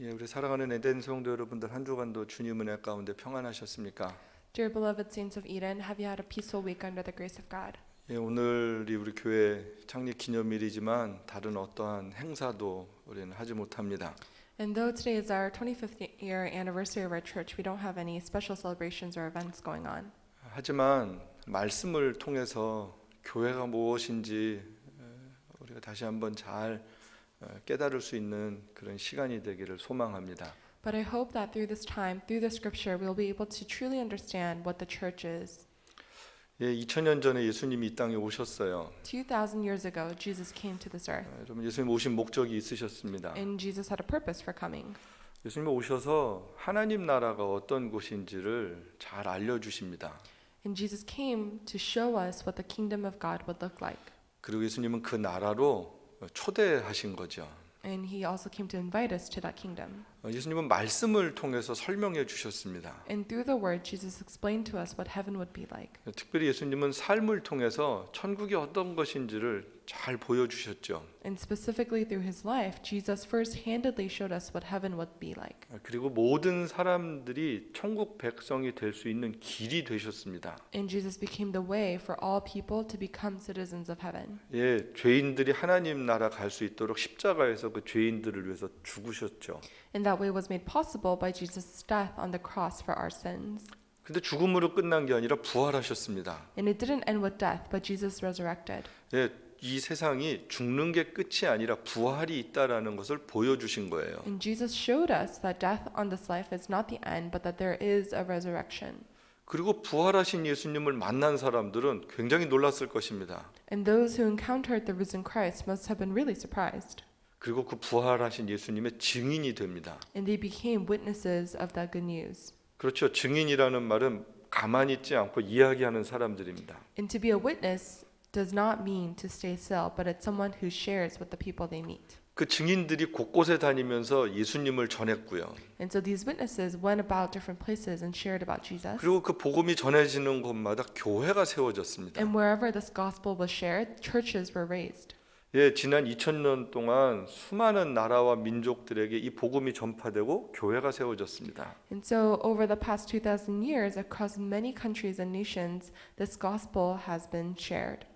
예, 우리 사랑하는 에덴 성도 여러분들 한 주간도 주님 은혜 가운데 평안하셨습니까? Dear beloved saints of Eden, have you had a peaceful week under the grace of God? 예, 오늘이 우리 교회 창립 기념일이지만 다른 어떠한 행사도 우리는 하지 못합니다. And though today is our 25th year anniversary of our church, we don't have any special celebrations or events going on. 하지만 말씀을 통해서 교회가 무엇인지 우리가 다시 한번 잘 깨달을 수 있는 그런 시간이 되기를 소망합니다. But I hope that through this time, through the scripture, we'll be able to truly understand what the church is. 예, 2000년 전에 예수님이 이 땅에 오셨어요. 2,000 years ago, Jesus came to this earth, 여러분 예수님 오신 목적이 있으셨습니다. and Jesus had a purpose for coming. 예수님이 오셔서 하나님 나라가 어떤 곳인지를 잘 알려주십니다. And Jesus came to show us what the kingdom of God would look like. 그리고 예수님은 그 나라로 초대하신 거죠. And he also came to invite us to that kingdom. 예수님은 말씀을 통해서 설명해 주셨습니다. And through the word, Jesus explained to us what heaven would be like. 특별히 예수님은 삶을 통해서 천국이 어떤 것인지를 잘 보여주셨죠. And specifically through his life, Jesus first-handedly showed us what heaven would be like. 그리고 모든 사람들이 천국 백성이 될 수 있는 길이 되셨습니다. And Jesus became the way for all people to become citizens of heaven. 예, 죄인들이 하나님 나라 갈 수 있도록 십자가에서 그 죄인들을 위해서 죽으셨죠. And that way was made possible by Jesus' death on the cross for our sins. 근데 죽음으로 끝난 게 아니라 부활하셨습니다. And it didn't end with death, but Jesus resurrected. 예, 이 세상이 죽는 게 끝이 아니라 부활이 있다라는 것을 보여주신 거예요. And Jesus showed us that death on this life is not the end, but that there is a resurrection. 그리고 부활하신 예수님을 만난 사람들은 굉장히 놀랐을 것입니다. And those who encountered the risen Christ must have been really surprised. 그리고 그 부활하신 예수님의 증인이 됩니다. And they became witnesses of that good news. 그렇죠. 증인이라는 말은 가만히 있지 않고 이야기하는 사람들입니다. And to be a witness does not mean to stay still, but it's someone who shares with the people they meet. 그 증인들이 곳곳에 다니면서 예수님을 전했고요. And so these witnesses went about different places and shared about Jesus. 그리고 그 복음이 전해지는 곳마다 교회가 세워졌습니다. And wherever this gospel was shared, churches were raised. 예, 지난 2000년 동안 수많은 나라와 민족들에게 이 복음이 전파되고 교회가 세워졌습니다. And so over the past 2,000 years, across many countries and nations, this gospel has been shared.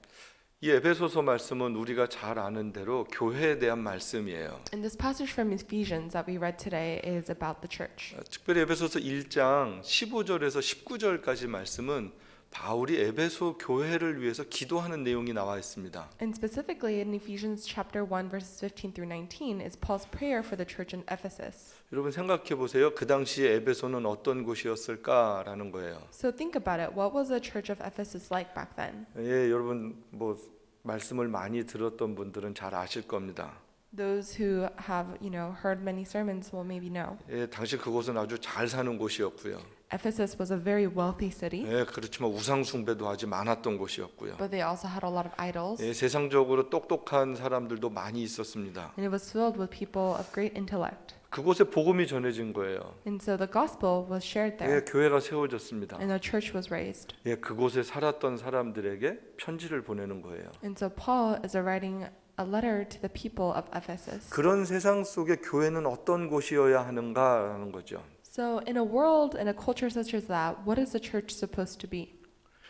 이 에베소서 말씀은 우리가 잘 아는 대로 교회에 대한 말씀이에요. And this passage from Ephesians that we read today is about the church. 특별히 에베소서 1장 15절에서 19절까지 말씀은 바울이 에베소 교회를 위해서 기도하는 내용이 나와 있습니다. And specifically in Ephesians chapter 1 verses 15 through 19 is Paul's prayer for the church in Ephesus. 여러분 생각해 보세요. 그 당시에 에베소는 어떤 곳이었을까라는 거예요. So think about it. What was the church of Ephesus like back then? 예, 여러분 뭐 말씀을 많이 들었던 분들은 잘 아실 겁니다. Those who have, heard many sermons will maybe know. 예, 당시 그곳은 아주 잘 사는 곳이었고요. Ephesus was a very wealthy city, 예, 그렇지만 우상 숭배도 아주 많았던 곳이었고요. but they also had a lot of idols, 예, 세상적으로 똑똑한 사람들도 많이 있었습니다. and it was filled with people of great intellect. 그곳에 복음이 전해진 거예요. And so the gospel was shared 예, there, 교회가 세워졌습니다. and the church was raised. 예, 그곳에 살았던 사람들에게 편지를 보내는 거예요. And so Paul is writing a letter to the people of Ephesus. 그런 세상 속에 교회는 어떤 곳이어야 하는가라는 거죠. So in a world and a culture such as that, what is the church supposed to be?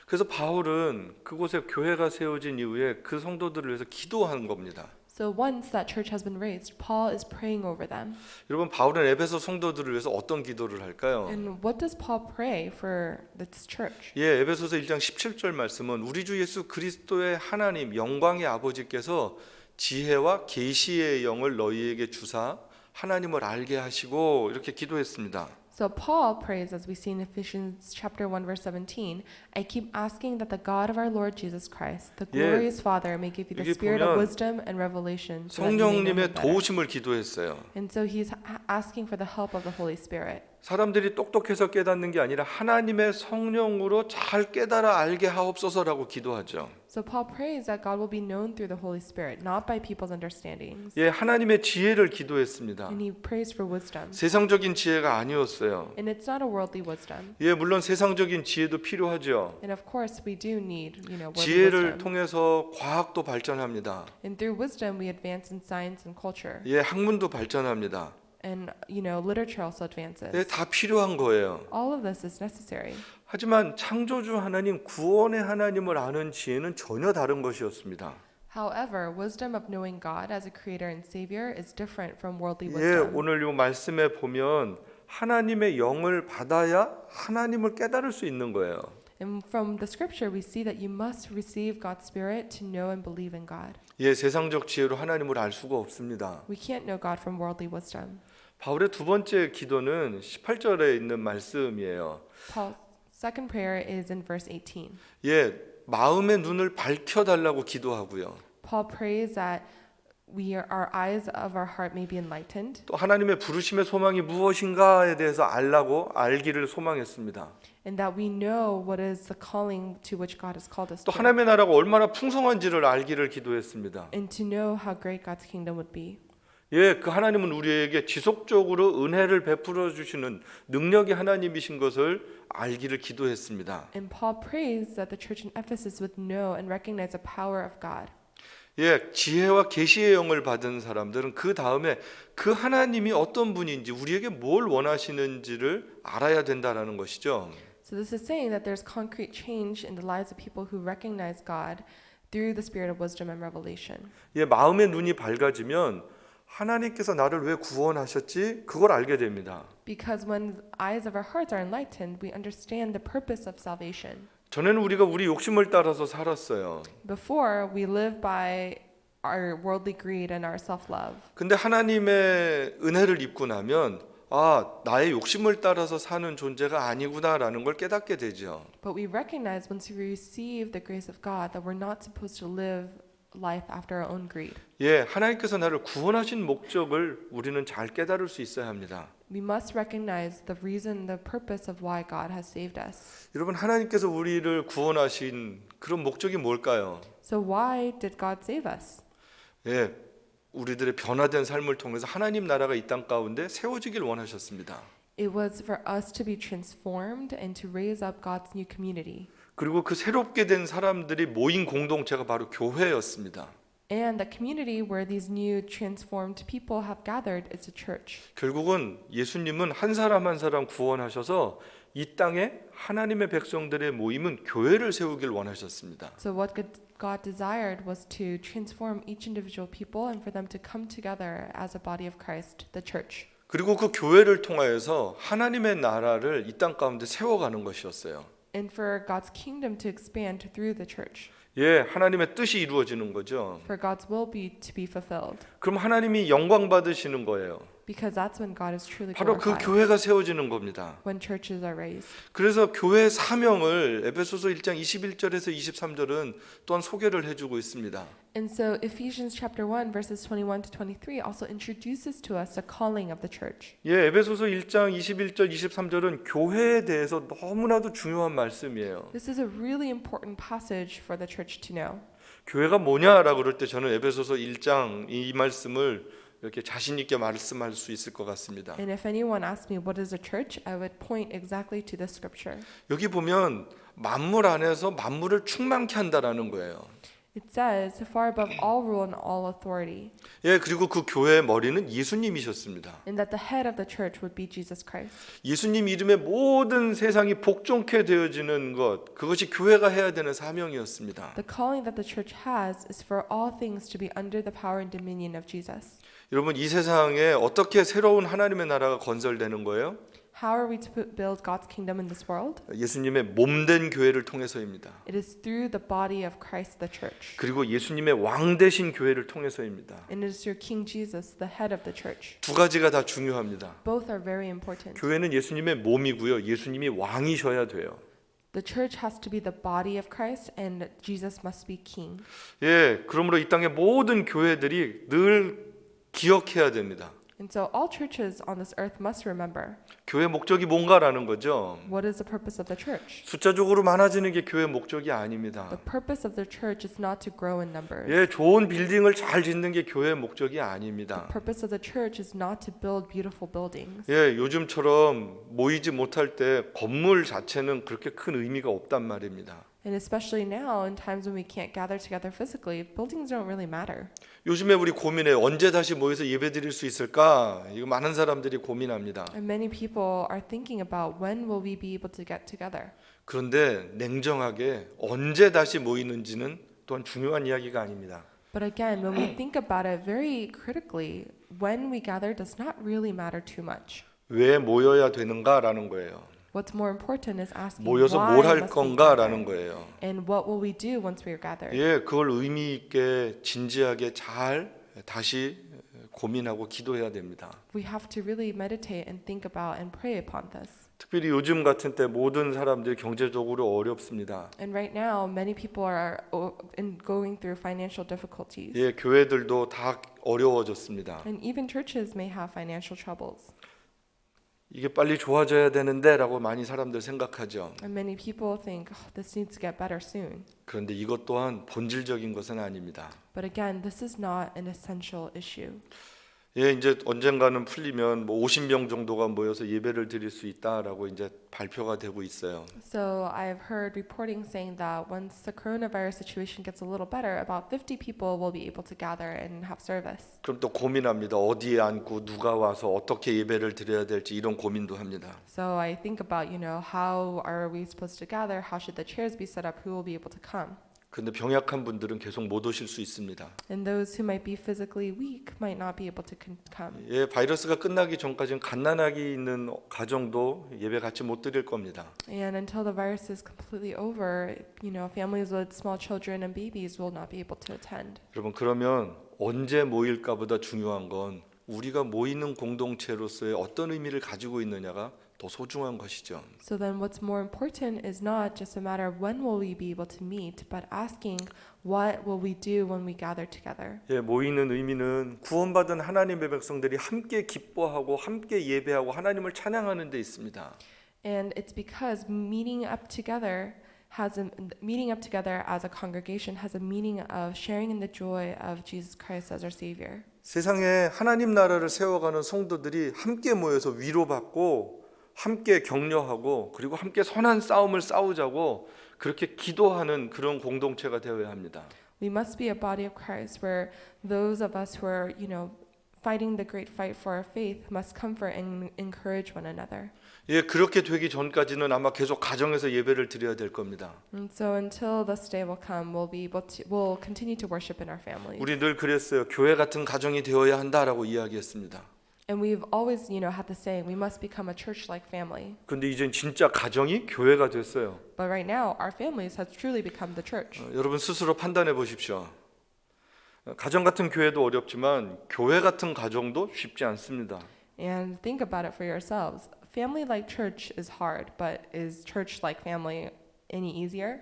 그래서 바울은 그곳에 교회가 세워진 이후에 그 성도들을 위해서 기도한 겁니다. So once that church has been raised, Paul is praying over them. 여러분 바울은 에베소 성도들을 위해서 어떤 기도를 할까요? And what does Paul pray for this church? 예, 에베소서 1장 17절 말씀은 우리 주 예수 그리스도의 하나님 영광의 아버지께서 지혜와 계시의 영을 너희에게 주사 하나님을 알게 하시고 이렇게 기도했습니다. So Paul prays, as we see in Ephesians chapter 1 verse 17, I keep asking that the God of our Lord Jesus Christ, the glorious Father, may give you the 여기 spirit of 보면 wisdom and revelation so that you may know him 성령님의 better. 도우심을 기도했어요. And so he's asking for the help of the Holy Spirit. 사람들이 똑똑해서 깨닫는 게 아니라 하나님의 성령으로 잘 깨달아 알게 하옵소서라고 기도하죠. So Paul prays that God will be known through the Holy Spirit, not by people's understandings. 예, 하나님의 지혜를 기도했습니다. And he prays for wisdom. 세상적인 지혜가 아니었어요. And it's not a worldly wisdom. 예, 물론 세상적인 지혜도 필요하죠. And of course we do need, worldly 지혜를 wisdom. 통해서 과학도 발전합니다. And through wisdom we advance in science and culture. 예, 학문도 발전합니다. and literature also advances. 예, 다 필요한 거예요. All of this is necessary. 하지만 창조주 하나님, 구원의 하나님을 아는 지혜는 전혀 다른 것이었습니다. However, wisdom of knowing God as a creator and savior is different from worldly 예, wisdom. 오늘 이 말씀에 보면 하나님의 영을 받아야 하나님을 깨달을 수 있는 거예요. And from the scripture, we see that you must receive God's spirit to know and believe in God. 예, 세상적 지혜로 하나님을 알 수가 없습니다. We can't know God from worldly wisdom. 바울의 두 번째 기도는 18절에 있는 말씀이에요. Paul's second prayer is in verse 18. 예, 마음의 눈을 밝혀달라고 기도하고요. Paul prays that our eyes of our heart may be enlightened, 또 하나님의 부르심의 소망이 무엇인가에 대해서 알기를 소망했습니다. and that we know what is the calling to which God has called us 또 to, 하나님의 나라가 얼마나 풍성한지를 알기를 기도했습니다. and to know how great God's kingdom would be. 예, 그 하나님은 우리에게 지속적으로 은혜를 베풀어 주시는 능력의 하나님이신 것을 알기를 기도했습니다. And Paul prays that the church in Ephesus would know and recognize the power of God. 예, 지혜와 계시의 영을 받은 사람들은 그 다음에 그 하나님이 어떤 분인지 우리에게 뭘 원하시는지를 알아야 된다라는 것이죠. So this is saying that there's concrete change in the lives of people who recognize God through the spirit of wisdom and revelation. 예, 마음의 눈이 밝아지면 하나님께서 나를 왜 구원하셨지? 그걸 알게 됩니다. Because when the eyes of our hearts are enlightened, we understand the purpose of salvation. 전에는 우리가 우리 욕심을 따라서 살았어요. Before, we live by our worldly greed and our self-love. 근데 하나님의 은혜를 입고 나면 나의 욕심을 따라서 사는 존재가 아니구나라는 걸 깨닫게 되죠. But we recognize once we receive the grace of God that we're not supposed to live life after our own greed. 예, 하나님께서 나를 구원하신 목적을 우리는 잘 깨달을 수 있어야 합니다. We must recognize the reason, the purpose of why God has saved us. 여러분, 하나님께서 우리를 구원하신 그런 목적이 뭘까요? So why did God save us? 예, 우리들의 변화된 삶을 통해서 하나님 나라가 이 땅 가운데 세워지길 원하셨습니다. It was for us to be transformed and to raise up God's new community. 그리고 그 새롭게 된 사람들이 모인 공동체가 바로 교회였습니다. And the community where these new transformed people have gathered is a church. 결국은 예수님은 한 사람 한 사람 구원하셔서 이 땅에 하나님의 백성들의 모임은 교회를 세우길 원하셨습니다. So what God desired was to transform each individual people and for them to come together as a body of Christ, the church. 그리고 그 교회를 통하여서 하나님의 나라를 이 땅 가운데 세워가는 것이었어요. And for God's kingdom to expand through the church. 예, 하나님의 뜻이 이루어지는 거죠. For God's will to be fulfilled. 그럼 하나님이 영광 받으시는 거예요. Because that's when God is truly 바로 그 glorified. 교회가 세워지는 겁니다. When churches are raised. 그래서 교회 사명을 에베소서 1장 21절에서 23절은 또한 소개를 해주고 있습니다. And so Ephesians chapter 1 verses 21 to 23 also introduces to us the calling of the church. 예, 에베소서 1장 21절 23절은 교회에 대해서 너무나도 중요한 말씀이에요. This is a really important passage for the church to know. 교회가 뭐냐라고 그럴 때 저는 에베소서 1장 이 말씀을 이렇게 자신 있게 말씀할 수 있을 것 같습니다. And if anyone asks me what is a church, I would point exactly to this scripture. 여기 보면 만물 안에서 만물을 충만케 한다라는 거예요. It says, far above all rule and all authority, 예, 그리고 그 교회의 머리는 예수님이셨습니다. and that the head of the church would be Jesus Christ. 예수님 이름에 모든 세상이 복종케 되어지는 것, 그것이 교회가 해야 되는 사명이었습니다. The calling that the church has is for all things to be under the power and dominion of Jesus. 여러분, 이 세상에 어떻게 새로운 하나님의 나라가 건설되는 거예요? How are we to build God's kingdom in this world? 예수님의 몸된 교회를 통해서입니다. It is through the body of Christ, the church. 그리고 예수님의 왕 되신 교회를 통해서입니다. And it is through King Jesus, the head of the church. 두 가지가 다 중요합니다. Both are very important. 교회는 예수님의 몸이고요. 예수님이 왕이셔야 돼요. The church has to be the body of Christ and Jesus must be king. 예, 그러므로 이 땅의 모든 교회들이 늘 기억해야 됩니다. And so all churches on this earth must remember 교회 목적이 뭔가라는 거죠. what is the purpose of the church. 숫자적으로 많아지는 게 교회 목적이 아닙니다. The purpose of the church is not to grow in numbers. 예, 좋은 빌딩을 잘 짓는 게 교회 목적이 The 아닙니다. purpose of the church is not to build beautiful buildings. 예, 요즘처럼 모이지 못할 때 건물 자체는 그렇게 큰 의미가 없단 말입니다. And especially now, in times when we can't gather together physically, buildings don't really matter. 요즘에 우리 고민해 언제 다시 모여서 예배드릴 수 있을까? 이거 많은 사람들이 고민합니다. And many people are thinking about when will we be able to get together. 그런데 냉정하게 언제 다시 모이는지는 또한 중요한 이야기가 아닙니다. But again, when we think about it very critically, when we gather does not really matter too much. 왜 모여야 되는가라는 거예요. What's more important is asking 모여서 why 뭘 할 must we 건가라는 gather? 거예요. And what will we do once we are gathered? 예, 그걸 의미 있게 진지하게 잘 다시 고민하고 기도해야 됩니다. We have to really meditate and think about and pray upon this. 특별히 요즘 같은 때 모든 사람들이 경제적으로 어렵습니다. And right now, many people are going through financial difficulties. 예, 교회들도 다 어려워졌습니다. And even churches may have financial troubles. 이게 빨리 좋아져야 되는데라고 많이 사람들 생각하죠. And many people think, oh, this needs to get better soon. 그런데 이것 또한 본질적인 것은 아닙니다. But again, this is not an essential issue. 예, 이제 언젠가는 풀리면 뭐 50명 정도가 모여서 예배를 드릴 수 있다라고 이제 발표가 되고 있어요. So I've heard reporting saying that once the coronavirus situation gets a little better, about 50 people will be able to gather and have service. 그럼 또 고민합니다. 어디에 앉고 누가 와서 어떻게 예배를 드려야 될지 이런 고민도 합니다. So I think about, how are we supposed to gather? How should the chairs be set up? Who will be able to come? 그런데 병약한 분들은 계속 못 오실 수 있습니다. And those who might be physically weak might not be able to come. 예, 바이러스가 끝나기 전까지는 갓난아기 있는 가정도 예배 같이 못 드릴 겁니다. And until the virus is completely over, families with small children and babies will not be able to attend. 여러분 그러면 언제 모일까보다 중요한 건 우리가 모이는 공동체로서의 어떤 의미를 가지고 있느냐가 더 소중한 것이죠. So then what's more important is not just a matter of when will we be able to meet, but asking what will we do when we gather together. 예, 모이는 의미는 구원받은 하나님의 백성들이 함께 기뻐하고 함께 예배하고 하나님을 찬양하는 데 있습니다. And it's because meeting up together as a congregation has a meaning of sharing in the joy of Jesus Christ as our Savior. 세상에 하나님 나라를 세워가는 성도들이 함께 모여서 위로받고 함께 격려하고 그리고 함께 선한 싸움을 싸우자고 그렇게 기도하는 그런 공동체가 되어야 합니다. We must be a body of Christ where those of us who are, fighting the great fight for our faith must comfort and encourage one another. 예, 그렇게 되기 전까지는 아마 계속 가정에서 예배를 드려야 될 겁니다. And so until this day will come, we'll continue to worship in our families. 우리 늘 그랬어요. 교회 같은 가정이 되어야 한다라고 이야기했습니다. And we've always, had the saying, we must become a church-like family. 근데 이젠 진짜 가정이 교회가 됐어요. But right now, our families have truly become the church. 여러분 스스로 판단해 보십시오. 가정 같은 교회도 어렵지만 교회 같은 가정도 쉽지 않습니다. And think about it for yourselves. Family-like church is hard, but is church-like family any easier?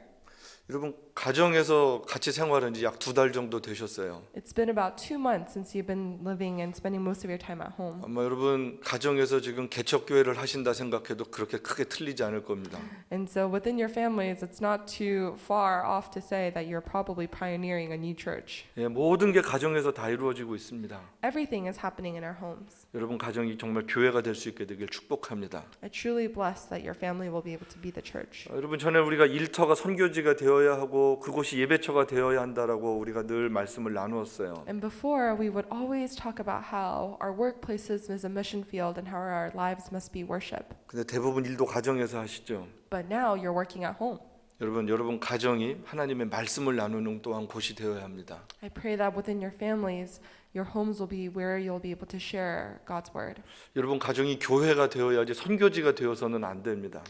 여러분 가정에서 같이 생활한 지 약 2달 정도 되셨어요. It's been about 2 months since you've been living and spending most of your time at home. 아마 여러분 가정에서 지금 개척교회를 하신다 생각해도 그렇게 크게 틀리지 않을 겁니다. And so within your families, it's not too far off to say that you're probably pioneering a new church. 예, 모든 게 가정에서 다 이루어지고 있습니다. Everything is happening in our homes. 여러분 가정이 정말 교회가 될 수 있게 되길 축복합니다. I truly bless that your family will be able to be the church. 여러분 전에 우리가 일터가 선교지가 되어야 하고 그곳이 예배처가 되어야 한다라고 우리가 늘 말씀을 나누었어요. And before, we would always talk about how our workplaces is a mission field and how our lives must be worship. 근데 대부분 일도 가정에서 하시죠. But now you're working at home. 여러분 가정이 하나님의 말씀을 나누는 또한 곳이 되어야 합니다. I pray that within your families, your homes will be where you'll be able to share God's word. 여러분 가정이 교회가 되어야지 선교지가 되어서는 안 됩니다.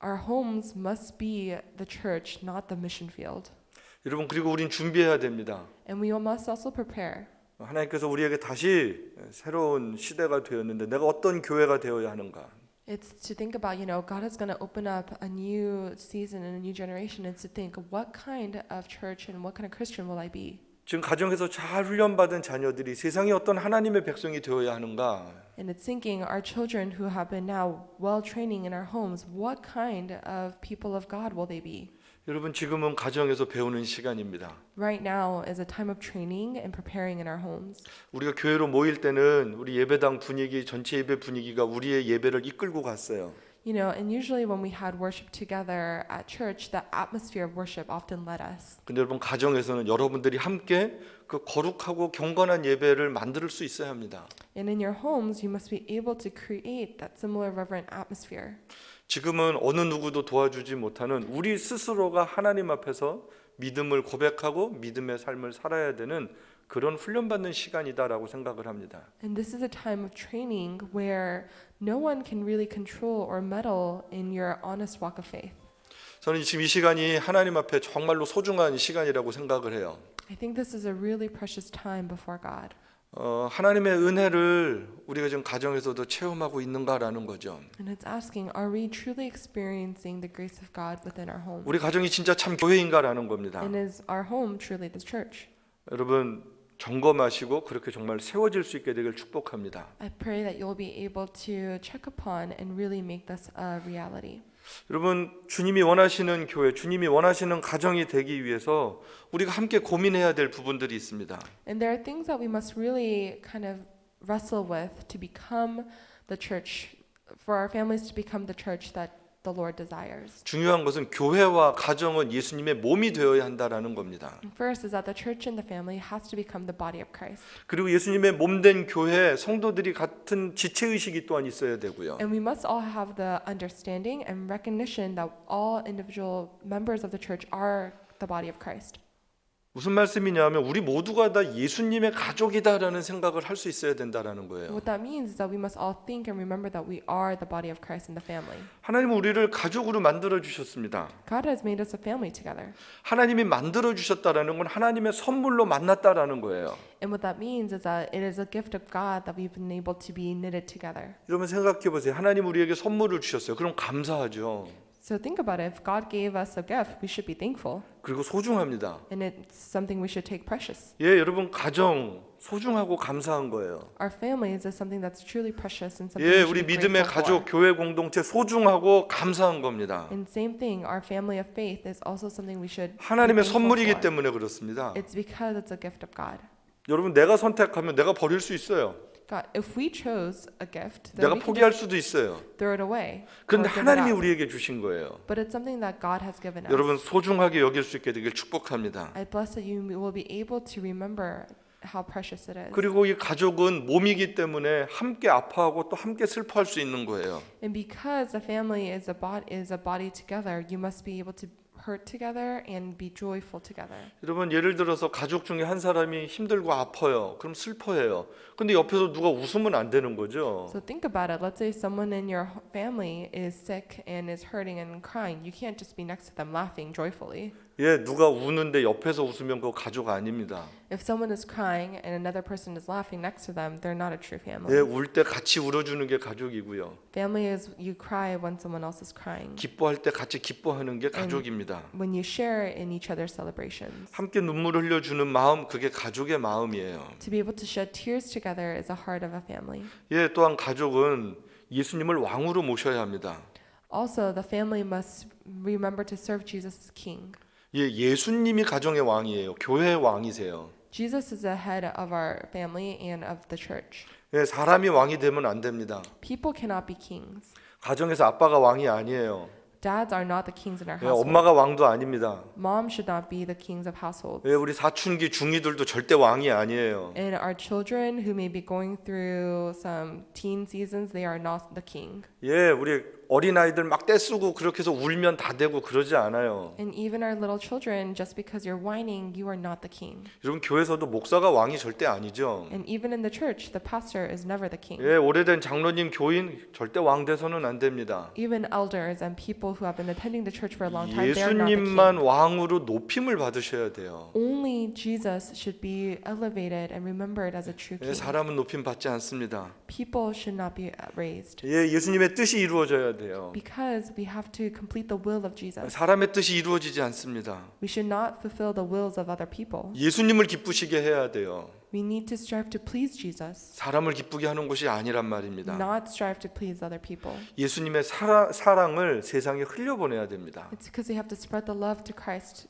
Our homes must be the church, not the mission field. 여러분 그리고 우린 준비해야 됩니다. And we must also prepare. 하나님께서 우리에게 다시 새로운 시대가 되었는데 내가 어떤 교회가 되어야 하는가? It's to think about, God is going to open up a new season and a new generation. It's to think, what kind of church and what kind of Christian will I be? 지금 가정에서 잘 훈련받은 자녀들이 세상에 어떤 하나님의 백성이 되어야 하는가? And it's thinking, our children who have been now well training in our homes, what kind of people of God will they be? 여러분 지금은 가정에서 배우는 시간입니다. Right now is a time of training and preparing in our homes. 우리가 교회로 모일 때는 우리 예배당 분위기, 전체 예배 분위기가 우리의 예배를 이끌고 갔어요. You know, and usually when we had worship together at church, the atmosphere of worship often led us. 근데 여러분 가정에서는 여러분들이 함께 그 거룩하고 경건한 예배를 만들 수 있어야 합니다. And in your homes, you must be able to create that similar reverent atmosphere. 지금은 어느 누구도 도와주지 못하는 우리 스스로가 하나님 앞에서 믿음을 고백하고 믿음의 삶을 살아야 되는 그런 훈련받는 시간이다라고 생각을 합니다. And this is a time of training where no one can really control or meddle in your honest walk of faith. 저는 지금 이 시간이 하나님 앞에 정말로 소중한 시간이라고 생각을 해요. I think this is a really precious time before God. 하나님의 은혜를 우리가 지금 가정에서도 체험하고 있는가라는 거죠. And it's asking, are we truly experiencing the grace of God within our home? 우리 가정이 진짜 참 교회인가라는 겁니다. And is our home truly the church? 여러분 점검하시고 그렇게 정말 세워질 수 있게 되길 축복합니다. I pray that you'll be able to check upon and really make this a reality. 여러분 주님이 원하시는 교회, 주님이 원하시는 가정이 되기 위해서 우리가 함께 고민해야 될 부분들이 있습니다. And there are things that we must really kind of wrestle with to become the church, for our families to become the church that the Lord desires. 중요한 것은 교회와 가정은 예수님의 몸이 되어야 한다라는 겁니다. First is that the church and the family has to become the body of Christ. 그리고 예수님의 몸된 교회 성도들이 같은 지체 의식이 또한 있어야 되고요. And we must all have the understanding and recognition that all individual members of the church are the body of Christ. 무슨 말씀이냐면 우리 모두가 다 예수님의 가족이다라는 생각을 할 수 있어야 된다라는 거예요. What that means is that we must all think and remember that we are the body of Christ in the family. 하나님은 우리를 가족으로 만들어 주셨습니다. God has made us a family together. 하나님이 만들어 주셨다라는 건 하나님의 선물로 만났다라는 거예요. And what that means is that it is a gift of God that we've been able to be knitted together. 여러분 생각해 보세요. 하나님 우리에게 선물을 주셨어요. 그럼 감사하죠. So think about it. If God gave us a gift, we should be thankful. 그리고 소중합니다. And it's something we should take precious. 예, 여러분 가정 소중하고 감사한 거예요. Our families is something that's truly precious and something 예, we should 우리 be 믿음의 grateful 가족, for. 교회 공동체 소중하고 감사한 겁니다. And same thing, our family of faith is also something we should be 하나님의 thankful 선물이기 for. 때문에 그렇습니다. It's because it's a gift of God. 여러분 내가 선택하면 내가 버릴 수 있어요. God, if we chose a gift, then 내가 we can 포기할 just 수도 있어요. throw it away. 그런데 or give it 하나님이 up. 우리에게 주신 거예요. But it's something that God has given us. 여러분 소중하게 여길 수 있게 되길 축복합니다. I bless that you will be able to remember how precious it is. 그리고 이 가족은 몸이기 때문에 함께 아파하고 또 함께 슬퍼할 수 있는 거예요. And because a family is a body together, you must be able to hurt together and be joyful together. 여러분 예를 들어서 가족 중에 한 사람이 힘들고 아파요. 그럼 슬퍼해요. 근데 옆에서 누가 웃으면 안 되는 거죠. So think about it. Let's say someone in your family is sick and is hurting and crying. You can't just be next to them laughing joyfully. 예, 누가 우는데 옆에서 웃으면 그거 가족 아닙니다. If someone is crying and another person is laughing next to them, they're not a true family. 예, 울 때 같이 울어주는 게 가족이고요. Family is you cry when someone else is crying. 기뻐할 때 같이 기뻐하는 게 가족입니다. When you share in each other's celebrations. 함께 눈물을 흘려주는 마음, 그게 가족의 마음이에요. To be able to shed tears together is a heart of a family. 예, 또한 가족은 예수님을 왕으로 모셔야 합니다. Also, the family must remember to serve Jesus as king. 예, 예수님이 가정의 왕이에요. 교회의 왕이세요. Jesus is the head of our family and of the church. 예, 사람이 왕이 되면 안 됩니다. People cannot be kings. 가정에서 아빠가 왕이 아니에요. Dads are not the kings in our 예, household. 엄마가 왕도 아닙니다. Mom should not be the kings of households. 예, 우리 사춘기 중이들도 절대 왕이 아니에요. And our children who may be going through some teen seasons, they are not the king. 예, 우리 어린아이들 막 떼쓰고 그렇게 해서 울면 다 되고 그러지 않아요. And even our little children, just because you're whining, you are not the king. 여러분 교회에서도 목사가 왕이 절대 아니죠. And even in the church, the pastor is never the king. 예, 오래된 장로님 교인 절대 왕 돼서는 안 됩니다. Even elders and people who have been attending the church for a long time, they are not the king. 예수님만 왕으로 높임을 받으셔야 돼요. Only Jesus should be elevated and remembered as a true 예, king. 사람은 높임 받지 않습니다. People should not be raised. 예, 예수님의 뜻이 이루어져야 돼요. Because we have to complete the will of Jesus. 사람의 뜻이 이루어지지 않습니다. We should not fulfill the wills of other people. 예수님을 기쁘시게 해야 돼요. We need to strive to please Jesus, 사람을 기쁘게 하는 것이 아니란 말입니다. not strive to please other people. 예수님의 사랑을 세상에 흘려보내야 됩니다. It's because we have to spread the love to Christ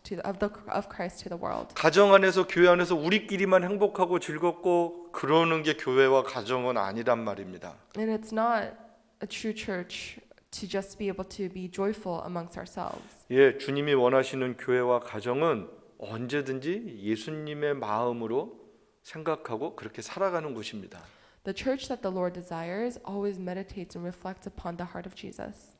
of Christ to the world. 가정 안에서 교회 안에서 우리끼리만 행복하고 즐겁고 그러는 게 교회와 가정은 아니란 말입니다. And it's not a true church to just be able to be joyful amongst ourselves. 예, 주님이 원하시는 교회와 가정은 언제든지 예수님의 마음으로 생각하고 그렇게 살아가는 곳입니다. The church that the Lord desires always meditates and reflects upon the heart of Jesus.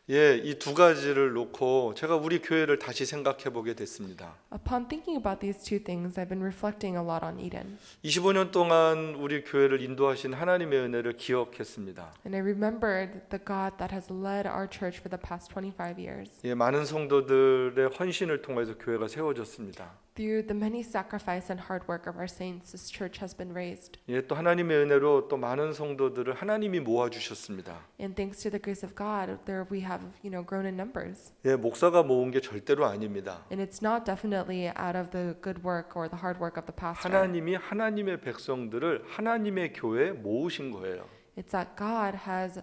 예, 이 두 가지를 놓고 제가 우리 교회를 다시 생각해 보게 됐습니다. Upon thinking about these two things, I've been reflecting a lot on Eden. 25년 동안 우리 교회를 인도하신 하나님의 은혜를 기억했습니다. And I remembered the God that has led our church for the past 25 years. 예, 많은 성도들의 헌신을 통해서 교회가 세워졌습니다. Through the many sacrifice and hard work of our saints, this church has been raised. 예, 또 하나님의 은혜로 또 많은 성도들을 하나님이 모아 주셨습니다. And thanks to the grace of God, there we have, grown in numbers. 예, 목사가 모은 게 절대로 아닙니다. And it's not definitely out of the good work or the hard work of the pastor. 하나님이 하나님의 백성들을 하나님의 교회에 모으신 거예요. It's that God has,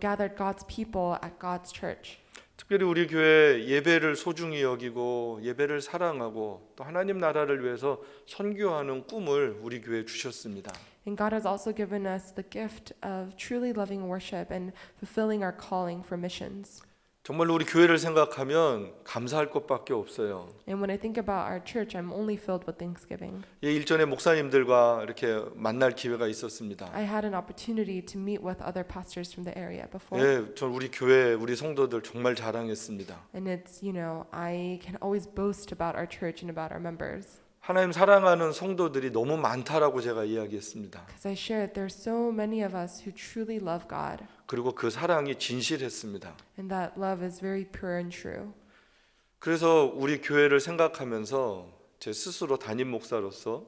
gathered God's people at God's church. 특별히 우리 교회 예배를 소중히 여기고 예배를 사랑하고 또 하나님 나라를 위해서 선교하는 꿈을 우리 교회에 주셨습니다. And God has also given us the gift of truly loving worship and fulfilling our calling for missions. 정말로 우리 교회를 생각하면 감사할 것밖에 없어요. And when I think about our church, I'm only filled with thanksgiving. 예, 일전에 목사님들과 이렇게 만날 기회가 있었습니다. I had an opportunity to meet with other pastors from the area before. 예, 전 우리 교회 우리 성도들 정말 자랑했습니다. And it's, I can always boast about our church and about our members. 하나님 사랑하는 성도들이 너무 많다라고 제가 이야기했습니다. Because I shared there's so many of us who truly love God. 그리고 그 사랑이 진실했습니다. And that love is very pure and true. 그래서 우리 교회를 생각하면서 제 스스로 담임 목사로서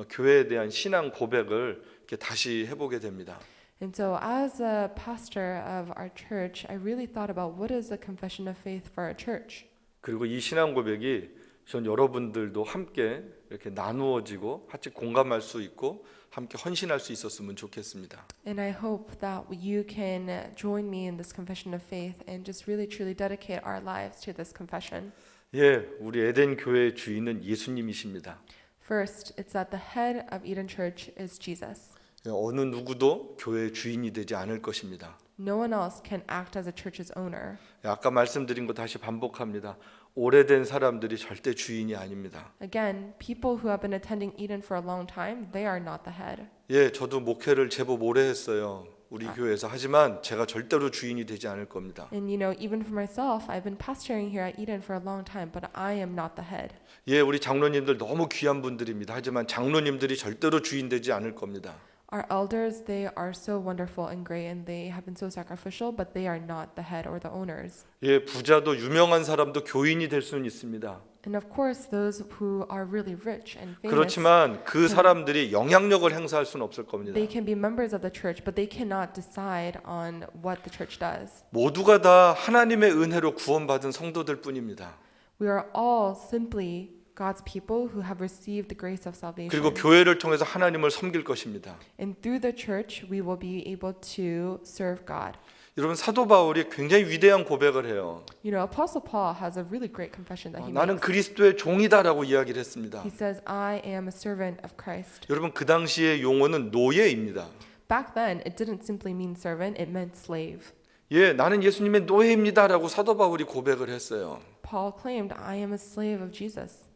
교회에 대한 신앙 고백을 이렇게 다시 해보게 됩니다. And so as a pastor of our church, I really thought about what is the confession of faith for our church. 그리고 이 신앙 고백이 전 여러분들도 함께 이렇게 나누어지고 같이 공감할 수 있고 함께 헌신할 수 있었으면 좋겠습니다. And I hope that you can join me in this confession of faith and just really truly dedicate our lives to this confession. 예, 우리 에덴 교회의 주인은 예수님이십니다. First, it's that the head of Eden Church is Jesus. 예, 어느 누구도 교회의 주인이 되지 않을 것입니다. No one else can act as a church's owner. 예, 아까 말씀드린 거 다시 반복합니다. 오래된 사람들이 절대 주인이 아닙니다. Again, people who have been attending Eden for a long time, they are not the head. 예, 저도 목회를 제법 오래 했어요. 우리 교회에서. 하지만 제가 절대로 주인이 되지 않을 겁니다. And even for myself, I've been pastoring here at Eden for a long time, but I am not the head. 예, 우리 장로님들 너무 귀한 분들입니다. 하지만 장로님들이 절대로 주인 되지 않을 겁니다. Our elders, they are so wonderful and great, and they have been so sacrificial, but they are not the head or the owners. 예, 부자도 유명한 사람도 교인이 될 수는 있습니다. And of course, those who are really rich and famous, 그렇지만 그 사람들이 영향력을 행사할 수는 없을 겁니다. they can be members of the church, but they cannot decide on what the church does. 모두가 다 하나님의 은혜로 구원받은 성도들 뿐입니다. We are all simply God's people who have received the grace of salvation. 그리고 교회를 통해서 하나님을 섬길 것입니다. And through the church, we will be able to serve God. 여러분 사도 바울이 굉장히 위대한 고백을 해요. Apostle Paul has a really great confession that he 나는 makes. 그리스도의 종이다라고 이야기를 했습니다. He says, I am a servant of Christ. 여러분 그 당시의 용어는 노예입니다. Back then, it didn't simply mean servant, it meant slave. 예, 나는 예수님의 노예입니다라고 사도 바울이 고백을 했어요. Paul claimed, I am a slave of Jesus.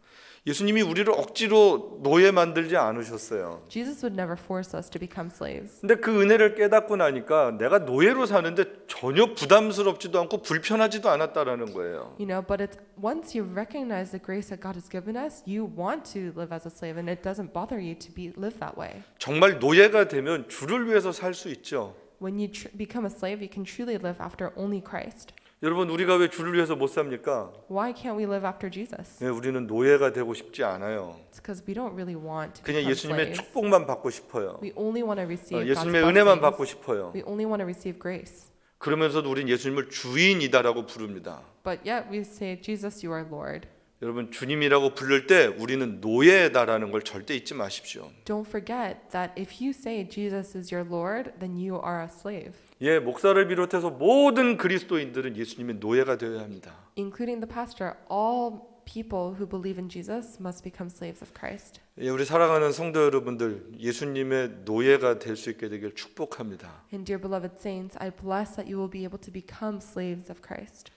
예수님이 우리를 억지로 노예 만들지 않으셨어요. Jesus would never force us to become slaves. 근데 그 은혜를 깨닫고 나니까 내가 노예로 사는데 전혀 부담스럽지도 않고 불편하지도 않았다라는 거예요. But it's once you recognize the grace that God has given us, you want to live as a slave, and it doesn't bother you to live that way. 정말 노예가 되면 주를 위해서 살 수 있죠. When you become a slave, you can truly live after only Christ. 여러분 우리가 왜 주를 위해서 못 삽니까? Why can't we live after Jesus? 네, 우리는 노예가 되고 싶지 않아요. It's because we don't really want to 그냥 become 예수님의 slaves. 축복만 받고 싶어요. We only want to receive 예수님의 God's 은혜만 blessings. 받고 싶어요. We only want to receive grace. 그러면서도 우린 예수님을 주인이다라고 부릅니다. But yet we say, Jesus, you are Lord. 여러분 주님이라고 부를 때 우리는 노예다라는 걸 절대 잊지 마십시오. Don't forget that if you say Jesus is your Lord, then you are a slave. 예, 목사를 비롯해서 모든 그리스도인들은 예수님의 노예가 되어야 합니다. Including the pastor, all people who believe in Jesus must become slaves of Christ. 예, 우리 사랑하는 성도 여러분들, 예수님의 노예가 될 수 있게 되길 축복합니다. And dear beloved saints, I bless that you will be able to become slaves of Christ.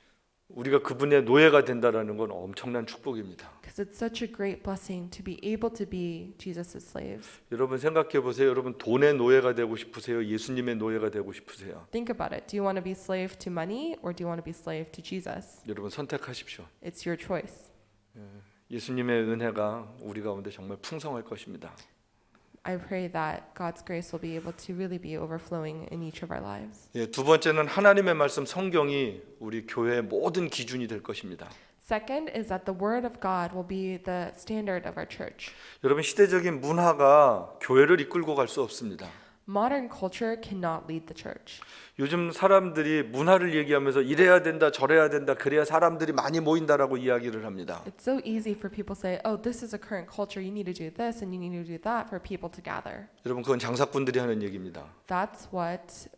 우리가 그분의 노예가 된다라는 건 엄청난 축복입니다. Because it's such a great blessing to be able to be Jesus' slaves. 여러분 생각해 보세요. 여러분 돈의 노예가 되고 싶으세요? 예수님의 노예가 되고 싶으세요? Think about it. Do you want to be slave to money or do you want to be slave to Jesus? 여러분 선택하십시오. It's your choice. 예수님의 은혜가 우리 가운데 정말 풍성할 것입니다. I pray that God's grace will be able to really be overflowing in each of our lives. 예, 두 번째는 하나님의 말씀 성경이 우리 교회의 모든 기준이 될 것입니다. Second is that the word of God will be the standard of our church. 여러분 시대적인 문화가 교회를 이끌고 갈 수 없습니다. Modern culture cannot lead the church. 요즘 사람들이 문화를 얘기하면서 이래야 된다, 저래야 된다, 그래야 사람들이 많이 모인다라고 이야기를 합니다. It's so easy for people to say, "Oh, this is a current culture. You need to do this and you need to do that for people to gather." 여러분 그건 장사꾼들이 하는 얘기입니다. That's what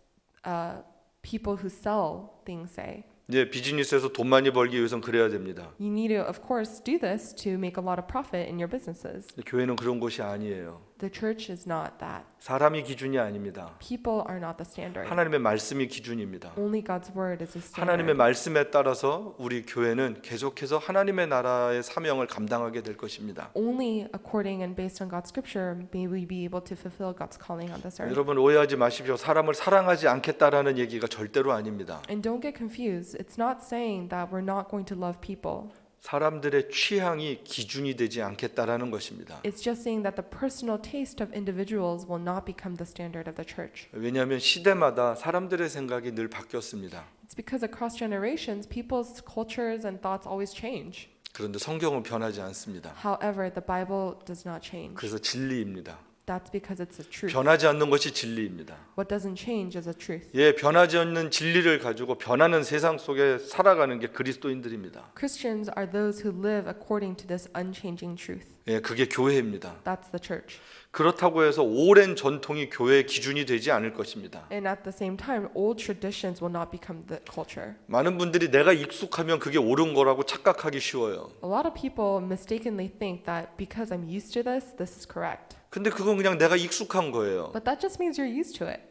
people who sell things say. 이제 비즈니스에서 돈 많이 벌기 위해서는 그래야 됩니다. You need to, of course, do this to make a lot of profit in your businesses. 교회는 그런 곳이 아니에요. The church is not that. 사람이 기준이 아닙니다. People are not the standard. 하나님의 말씀이 기준입니다. Only God's word is the standard. 하나님의 말씀에 따라서 우리 교회는 계속해서 하나님의 나라의 사명을 감당하게 될 것입니다. Only according and based on God's scripture may we be able to fulfill God's calling on this earth. 여러분 오해하지 마십시오. 사람을 사랑하지 않겠다라는 얘기가 절대로 아닙니다. And don't get confused. It's not saying that we're not going to love people. 사람들의 취향이 기준이 되지 않겠다라는 것입니다. It's just saying that the personal taste of individuals will not become the standard of the church. 왜냐하면 시대마다 사람들의 생각이 늘 바뀌었습니다. It's because across generations, people's cultures and thoughts always change. 그런데 성경은 변하지 않습니다. However, the Bible does not change. 그래서 진리입니다. That's because it's a truth. 변하지 않는 것이 진리입니다. What doesn't change is a truth. 예, 변하지 않는 진리를 가지고 변하는 세상 속에 살아가는 게 그리스도인들입니다. Christians are those who live according to this unchanging truth. 예, 그게 교회입니다. That's the church. 그렇다고 해서 오랜 전통이 교회의 기준이 되지 않을 것입니다. And at the same time, old traditions will not become the culture. 많은 분들이 내가 익숙하면 그게 옳은 거라고 착각하기 쉬워요. A lot of people mistakenly think that because I'm used to this, this is correct. 근데 그건 그냥 내가 익숙한 거예요. But that just means you're used to it.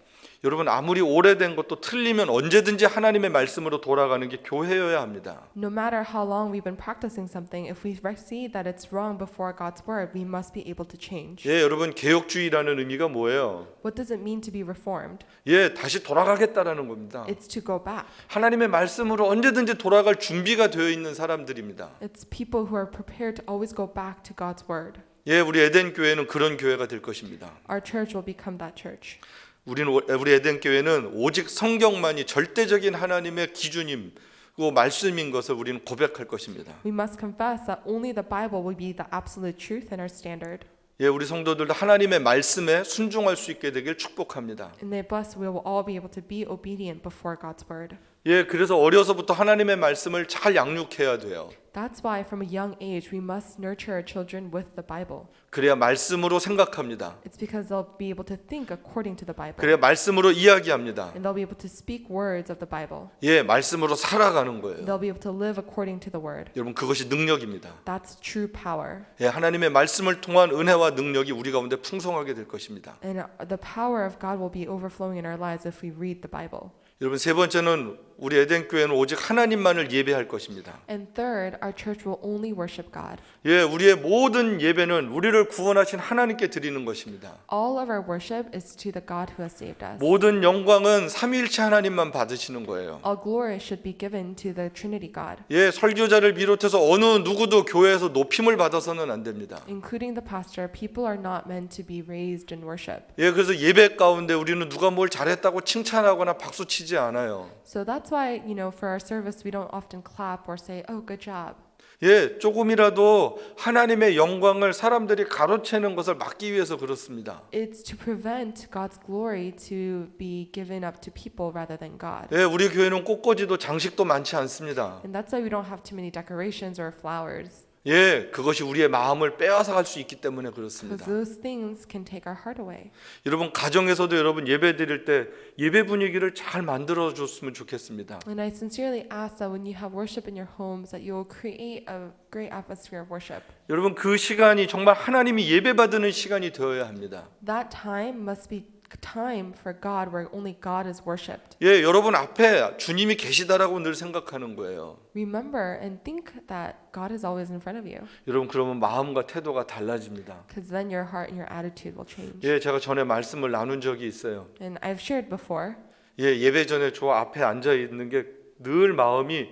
여러분 아무리 오래된 것도 틀리면 언제든지 하나님의 말씀으로 돌아가는 게 교회여야 합니다. No matter how long we've been practicing something, if we see that it's wrong before God's word, we must be able to change. 예, 여러분 개혁주의라는 의미가 뭐예요? What does it mean to be reformed? 예, 다시 돌아가겠다라는 겁니다. It's to go back. 하나님의 말씀으로 언제든지 돌아갈 준비가 되어 있는 사람들입니다. It's people who are prepared to always go back to God's word. 예, 우리 에덴 교회는 그런 교회가 될 것입니다. Our church will become that church. 우리 에덴 교회는 오직 성경만이 절대적인 하나님의 기준이고 말씀인 것을 우리는 고백할 것입니다. We must confess that only the Bible will be the absolute truth and our standard. 예, 우리 성도들도 하나님의 말씀에 순종할 수 있게 되길 축복합니다. And they bless we will all be able to be obedient before God's word. 예, 그래서 어려서부터 하나님의 말씀을 잘 양육해야 돼요. That's why from a young age we must nurture our children with the Bible. 그래야 말씀으로 생각합니다. It's because they'll be able to think according to the Bible. 그래야 말씀으로 이야기합니다. And they'll be able to speak words of the Bible. 예, 말씀으로 살아가는 거예요. They'll be able to live according to the word. 여러분 그것이 능력입니다. That's true power. 예, 하나님의 말씀을 통한 은혜와 능력이 우리 가운데 풍성하게 될 것입니다. And the power of God will be overflowing in our lives if we read the Bible. 여러분 세 번째는 우리 에덴 교회는 오직 하나님만을 예배할 것입니다. And third, our church will only worship God. 예, 우리의 모든 예배는 우리를 구원하신 하나님께 드리는 것입니다. All of our worship is to the God who has saved us. 모든 영광은 삼위일체 하나님만 받으시는 거예요. All glory should be given to the Trinity God, 예, 설교자를 비롯해서 어느 누구도 교회에서 높임을 받아서는 안 됩니다. including the pastor. People are not meant to be raised in worship. 예, 그래서 예배 가운데 우리는 누가 뭘 잘했다고 칭찬하거나 박수 치지 않아요. So that's why, for our service, we don't often clap or say, "Oh, good job." 예, 조금이라도 하나님의 영광을 사람들이 가로채는 것을 막기 위해서 그렇습니다. It's to prevent God's glory to be given up to people rather than God. 예, 우리 교회는 꽃꽂이도 장식도 많지 않습니다. And that's why we don't have too many decorations or flowers. 예, 그것이 우리의 마음을 빼앗아 갈 수 있기 때문에 because 그렇습니다. those things can take our heart away. 여러분 가정에서도 여러분 예배 드릴 때 예배 분위기를 잘 만들어 줬으면 좋겠습니다. And I sincerely ask that when you have worship in your homes, that you will create a great atmosphere of worship. 여러분 그 시간이 정말 하나님이 예배 받는 시간이 되어야 합니다. That time must be time for God where only God is worshipped. 예, 여러분 앞에 주님이 계시다라고 늘 생각하는 거예요. Remember and think that God is always in front of you, 여러분 그러면 마음과 태도가 달라집니다. because then your heart and your attitude will change. 예, 제가 전에 말씀을 나눈 적이 있어요. And I've shared before, 예, 예배 전에 저 앞에 앉아 있는 게 늘 마음이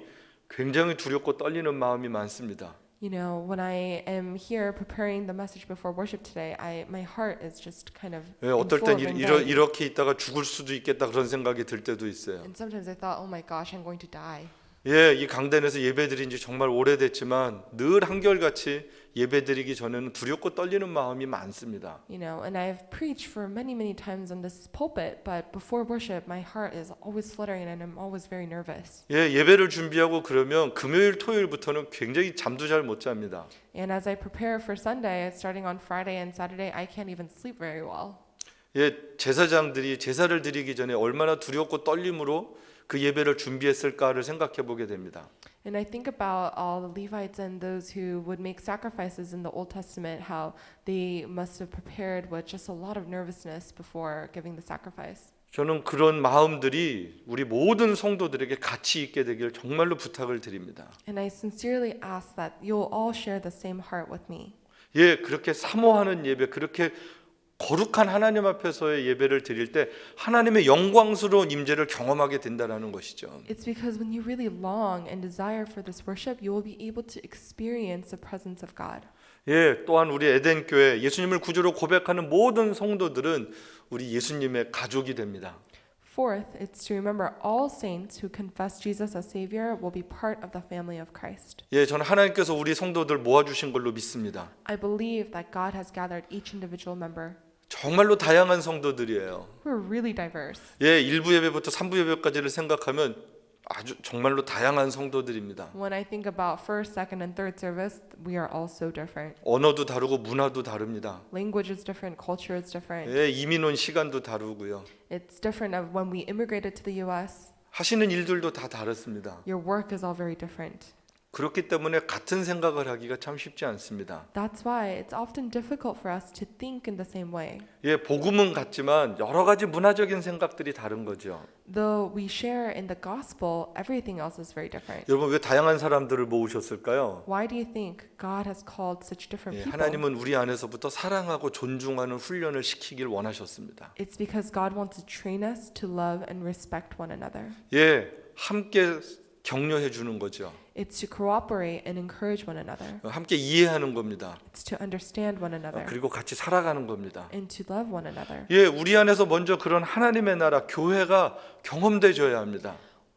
굉장히 두렵고 떨리는 마음이 많습니다. you know, when I am here preparing the message before worship today, my heart is just kind of 예, in 어떨 full 땐 of anxiety. 이렇게 있다가 죽을 수도 있겠다 그런 생각이 들 때도 있어요. And sometimes I thought, oh my gosh, I'm going to die. 예, 이 강단에서 예배드린 지 정말 오래됐지만 늘 한결같이 예배드리기 전에는 두렵고 떨리는 마음이 많습니다. You know, and I've preached for many times on this pulpit, but before worship, my heart is always fluttering and I'm always very nervous. 예, 예배를 준비하고 그러면 금요일, 토요일부터는 굉장히 잠도 잘 못 잡니다. And as I prepare for Sunday, starting on Friday and Saturday, I can't even sleep very well. 예, 제사장들이 제사를 드리기 전에 얼마나 두렵고 떨림으로 그 예배를 준비했을까를 생각해 보게 됩니다. And I think about all the Levites and those who would make sacrifices in the Old Testament, how they must have prepared with just a lot of nervousness before giving the sacrifice. 저는 그런 마음들이 우리 모든 성도들에게 같이 있게 되길 정말로 부탁을 드립니다. And I sincerely ask that you'll all share the same heart with me. 예, 그렇게 사모하는 예배, 그렇게 거룩한 하나님 앞에서의 예배를 드릴 때 하나님의 영광스러운 임재를 경험하게 된다라는 것이죠. It's because when you really long and desire for this worship, you will be able to experience the presence of God. 예, 또한 우리 에덴 교회 예수님을 구주로 고백하는 모든 성도들은 우리 예수님의 가족이 됩니다. Fourth, it's to remember all saints who confess Jesus as Savior will be part of the family of Christ. 예, 저는 하나님께서 우리 성도들 모아주신 걸로 믿습니다. I believe that God has gathered each individual member. 정말로 다양한 성도들이에요. We're really diverse. 예, 1부 예배부터 3부 예배까지를 생각하면 아주 정말로 다양한 성도들입니다. When I think about first, second, and third service, we are all so different. 언어도 다르고 문화도 다릅니다. Language is different, culture is different. 예, 이민 온 시간도 다르고요. It's different of when we immigrated to the U.S. 하시는 일들도 다 다릅니다. Your work is all very different. 그렇기 때문에 같은 생각을 하기가 참 쉽지 않습니다. That's why it's often difficult for us to think in the same way. 예, 복음은 같지만 여러 가지 문화적인 생각들이 다른 거죠. Though we share in the gospel, everything else is very different. 여러분 왜 다양한 사람들을 모으셨을까요? Why do you think God has called such different 예, people? 하나님은 우리 안에서부터 사랑하고 존중하는 훈련을 시키길 원하셨습니다. It's because God wants to train us to love and respect one another. 예, 함께 격려해 주는 거죠. It's to cooperate and encourage one another. 함께 이해하는 겁니다. It's to understand one another 그리고 같이 살아가는 겁니다. and to love one another. 예, 우리 안에서 먼저 그런 하나님의 나라 교회가 경험되어야 합니다.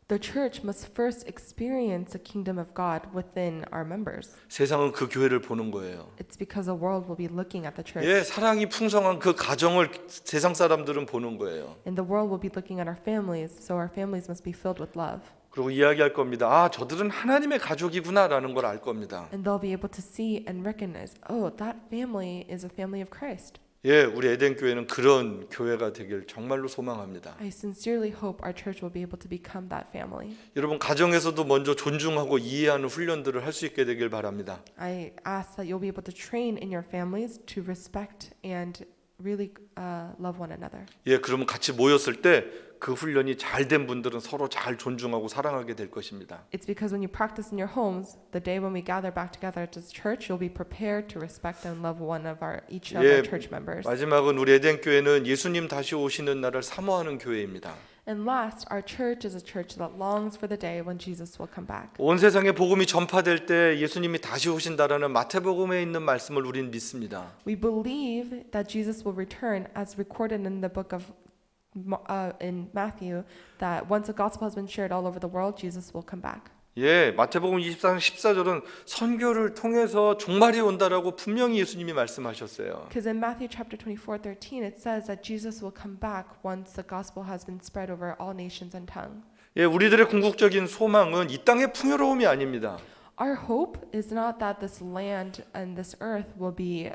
The church must first experience the kingdom of God within our members. 세상은 그 교회를 보는 거예요. It's because the world will be looking at the church. 예, 사랑이 풍성한 그 가정을 세상 사람들은 보는 거예요. And the world will be looking at our families, so our families must be filled with love. 그리고 이야기할 겁니다. 아, 저들은 하나님의 가족이구나라는 걸 알 겁니다. And they'll be able to see and recognize, oh, that family is a family of Christ. 예, 우리 에덴 교회는 그런 교회가 되길 정말로 소망합니다. I sincerely hope our church will be able to become that family. 여러분 가정에서도 먼저 존중하고 이해하는 훈련들을 할 수 있게 되길 바랍니다. I ask that you'll be able to train in your families to respect and really love one another. 예, 그러면 같이 모였을 때 그 훈련이 잘 된 분들은 서로 잘 존중하고 사랑하게 될 것입니다. It's because when you practice in your homes, the day when we gather back together at this church, you'll be prepared to respect and love each of our church members. 마지막은 우리 에덴 교회는 예수님 다시 오시는 날을 사모하는 교회입니다. And last, our church is a church that longs for the day when Jesus will come back. 온 세상에 복음이 전파될 때 예수님이 다시 오신다라는 마태복음에 있는 말씀을 우리는 믿습니다. We believe that Jesus will return as recorded in the book of in Matthew, that once the gospel has been shared all over the world, Jesus will come back. 예, 마태복음 24장 14절은 선교를 통해서 종말이 온다라고 분명히 예수님이 말씀하셨어요. Because in Matthew chapter 24:13 it says that Jesus will come back once the gospel has been spread over all nations and tongues. 예, 우리들의 궁극적인 소망은 이 땅의 풍요로움이 아닙니다. Our hope is not that this land and this earth will be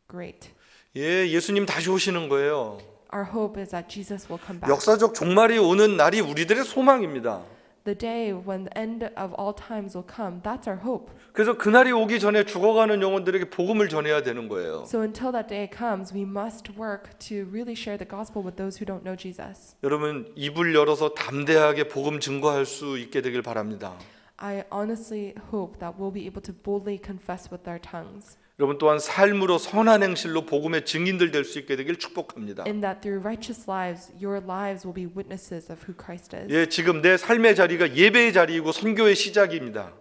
great. 예, 예수님 다시 오시는 거예요. Our hope is that Jesus will come back. 역사적 종말이 오는 날이 우리들의 소망입니다. The day when the end of all times will come, that's our hope. 그래서 그날이 오기 전에 죽어가는 영혼들에게 복음을 전해야 되는 거예요. So until that day comes, we must work to really share the gospel with those who don't know Jesus. 여러분 입을 열어서 담대하게 복음 증거할 수 있게 되길 바랍니다. I honestly hope that we'll be able to boldly confess with our tongues. 여러분 또한 삶으로 선한 행실로 복음의 증인들 될 수 있게 되길 축복합니다. And that through righteous lives, your lives will be witnesses of who Christ is. 예, 지금 내 삶의 자리가 예배의 자리이고 선교의 시작입니다.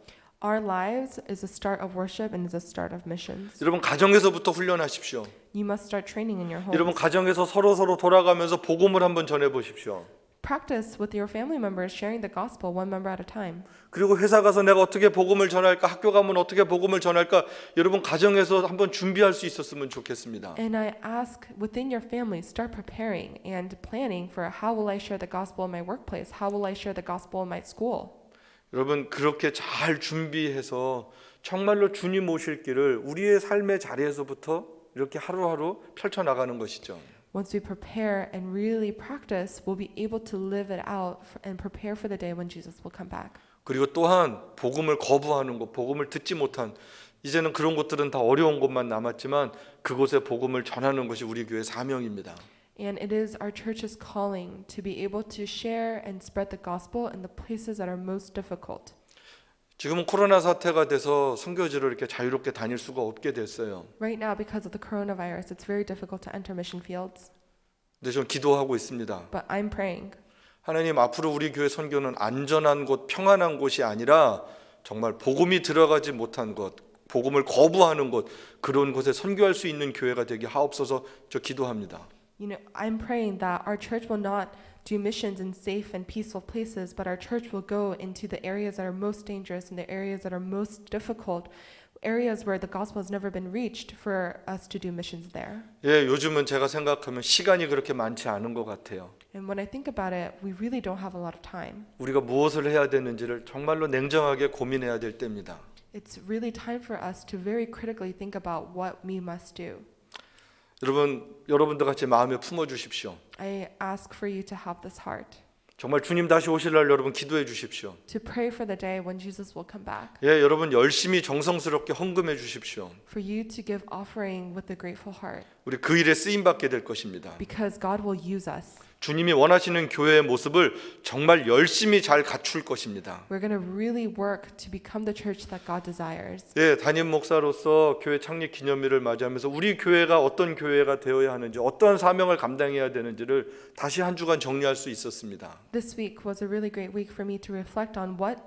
Our lives is a start of worship and is a start of missions. 여러분 가정에서부터 훈련하십시오. You must start training in your 여러분 homes. 가정에서 서로 돌아가면서 복음을 한번 전해 보십시오. Practice with your family members sharing the gospel one member at a time. 그리고 회사 가서 내가 어떻게 복음을 전할까, 학교 가면 어떻게 복음을 전할까, 여러분 가정에서 한번 준비할 수 있었으면 좋겠습니다. And I ask within your family, start preparing and planning for how will I share the gospel in my workplace? How will I share the gospel in my school? 여러분 그렇게 잘 준비해서 정말로 주님 오실 길을 우리의 삶의 자리에서부터 이렇게 하루하루 펼쳐나가는 것이죠. Once we prepare and really practice, we'll be able to live it out and prepare for the day when Jesus will come back. 그리고 또한 복음을 거부하는 것, 복음을 듣지 못한 이제는 그런 것들은 다 어려운 곳만 남았지만 그곳에 복음을 전하는 것이 우리 교회 사명입니다. And it is our church's calling to be able to share and spread the gospel in the places that are most difficult. 지금은 코로나 사태가 돼서 선교지를 이렇게 자유롭게 다닐 수가 없게 됐어요. Right now, because of the coronavirus, it's very difficult to enter mission fields. 근데 저는 기도하고 있습니다. But I'm praying. 하나님 앞으로 우리 교회 선교는 안전한 곳, 평안한 곳이 아니라 정말 복음이 들어가지 못한 곳, 복음을 거부하는 곳, 그런 곳에 선교할 수 있는 교회가 되게 하옵소서. 저 기도합니다. You know, I'm praying that our church will not do missions in safe and peaceful places, but our church will go into the areas that are most dangerous and the areas that are most difficult, areas where the gospel has never been reached, for us to do missions there. 예, 요즘은 제가 생각하면 시간이 그렇게 많지 않은 것 같아요. And when I think about it, we really don't have a lot of time. 우리가 무엇을 해야 되는지를 정말로 냉정하게 고민해야 될 때입니다. It's really time for us to very critically think about what we must do. 여러분들 같이 마음에 품어 주십시오. I ask for you to have this heart, 정말 주님 다시 오실 날 여러분 기도해 주십시오. to pray for the day when Jesus will come back, 예, 여러분 열심히 정성스럽게 헌금해 주십시오. for you to give offering with a grateful heart, 우리 그 일에 쓰임 받게 될 것입니다. because God will use us. 주님이 원하시는 교회의 모습을 정말 열심히 잘 갖출 것입니다. We're going to really work to become the church that God desires. 예, 담임 목사로서 교회 창립 기념일을 맞이하면서 우리 교회가 어떤 교회가 되어야 하는지, 어떤 사명을 감당해야 되는지를 다시 한 주간 정리할 수 있었습니다. This week was a really great week for me to reflect on what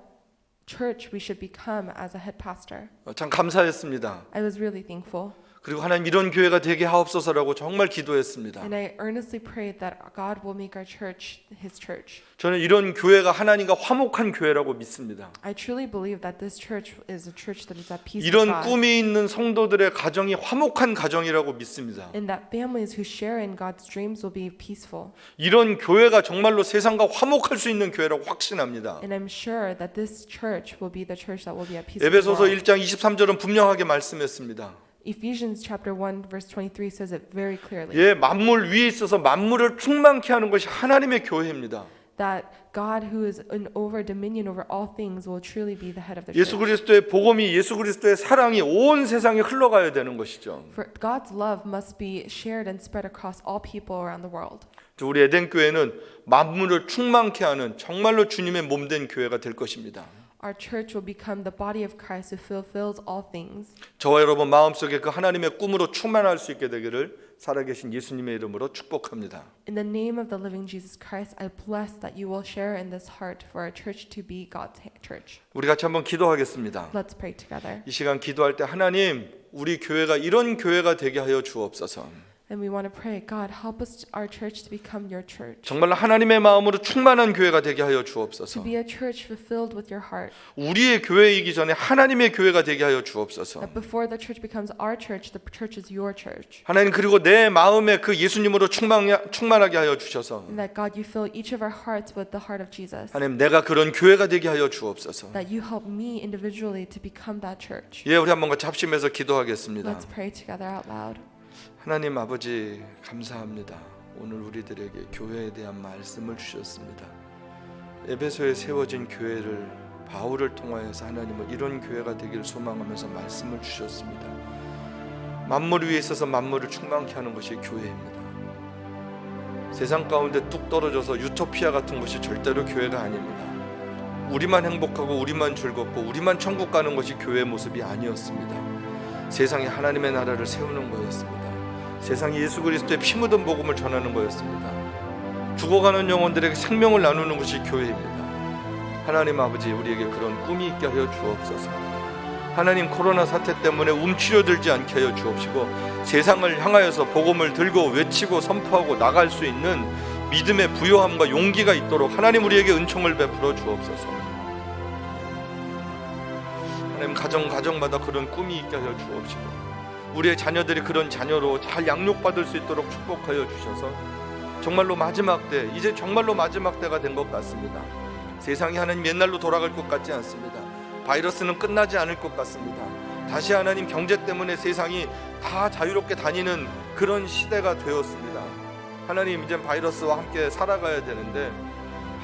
church we should become as a head pastor. 참 감사했습니다. I was really thankful. 그리고 하나님 이런 교회가 되게 하옵소서라고 정말 기도했습니다. And I earnestly prayed that God will make our church His church. 저는 이런 교회가 하나님과 화목한 교회라고 믿습니다. I truly believe that this church is a church that is at peace with 이런 God. 꿈이 있는 성도들의 가정이 화목한 가정이라고 믿습니다. And that families who share in God's dreams will be peaceful. 이런 교회가 정말로 세상과 화목할 수 있는 교회라고 확신합니다. And I'm sure that this church will be the church that will be at peace with the 에베소서 world. 1장 23절은 분명하게 말씀했습니다. Ephesians chapter 1 verse 23 says it very clearly. 예, 만물 위에 있어서 만물을 충만케 하는 것이 하나님의 교회입니다. That God who is over dominion over all things will truly be the head of the 예수 church. 그리스도의 복음이, 예수 그리스도의 사랑이 온 세상에 흘러가야 되는 것이죠. For God's love must be shared and spread across all people around the world. 우리 에덴 교회는 만물을 충만케 하는 정말로 주님의 몸된 교회가 될 것입니다. Our church will become the body of Christ who fulfills all things. 저와 여러분 마음속에 그 하나님의 꿈으로 충만할 수 있게 되기를 살아계신 예수님의 이름으로 축복합니다. In the name of the living Jesus Christ, I bless that you will share in this heart for our church to be God's church. 우리 같이 한번 기도하겠습니다. Let's pray together. 이 시간 기도할 때 하나님, 우리 교회가 이런 교회가 되게 하여 주옵소서. And we want to pray, God, help us, our church, to become your church. 정말로 하나님의 마음으로 충만한 교회가 되게 하여 To 주옵소서. be a church fulfilled with your heart. 우리의 교회이기 전에 하나님의 교회가 되게 하여 주옵소서. That before the church becomes our church, the church is your church. 하나님, 그리고 내 마음에 그 예수님으로 충만하게 하여 주셔서 And that God, you fill each of our hearts with the heart of Jesus. 하나님, 내가 그런 교회가 되게 하여 주옵소서. That you help me individually to become that church. 예, 우리 한번 같이 합심해서 기도하겠습니다. Let's pray together out loud. 하나님 아버지, 감사합니다. 오늘 우리들에게 교회에 대한 말씀을 주셨습니다. 에베소에 세워진 교회를 바울을 통하여서 하나님은 이런 교회가 되기를 소망하면서 말씀을 주셨습니다. 만물 위에 있어서 만물을 충만케 하는 것이 교회입니다. 세상 가운데 뚝 떨어져서 유토피아 같은 것이 절대로 교회가 아닙니다. 우리만 행복하고 우리만 즐겁고 우리만 천국 가는 것이 교회의 모습이 아니었습니다. 세상에 하나님의 나라를 세우는 거였습니다. 세상에 예수 그리스도의 피 묻은 복음을 전하는 거였습니다. 죽어가는 영혼들에게 생명을 나누는 것이 교회입니다. 하나님 아버지, 우리에게 그런 꿈이 있게 하여 주옵소서. 하나님, 코로나 사태 때문에 움츠려들지 않게 하여 주옵시고 세상을 향하여서 복음을 들고 외치고 선포하고 나갈 수 있는 믿음의 부요함과 용기가 있도록 하나님 우리에게 은총을 베풀어 주옵소서. 하나님, 가정마다 그런 꿈이 있게 하여 주옵시고 우리의 자녀들이 그런 자녀로 잘 양육받을 수 있도록 축복하여 주셔서 정말로 마지막 때, 이제 정말로 마지막 때가 된 것 같습니다. 세상이 하나님 옛날로 돌아갈 것 같지 않습니다. 바이러스는 끝나지 않을 것 같습니다. 다시 하나님 경제 때문에 세상이 다 자유롭게 다니는 그런 시대가 되었습니다. 하나님, 이제 바이러스와 함께 살아가야 되는데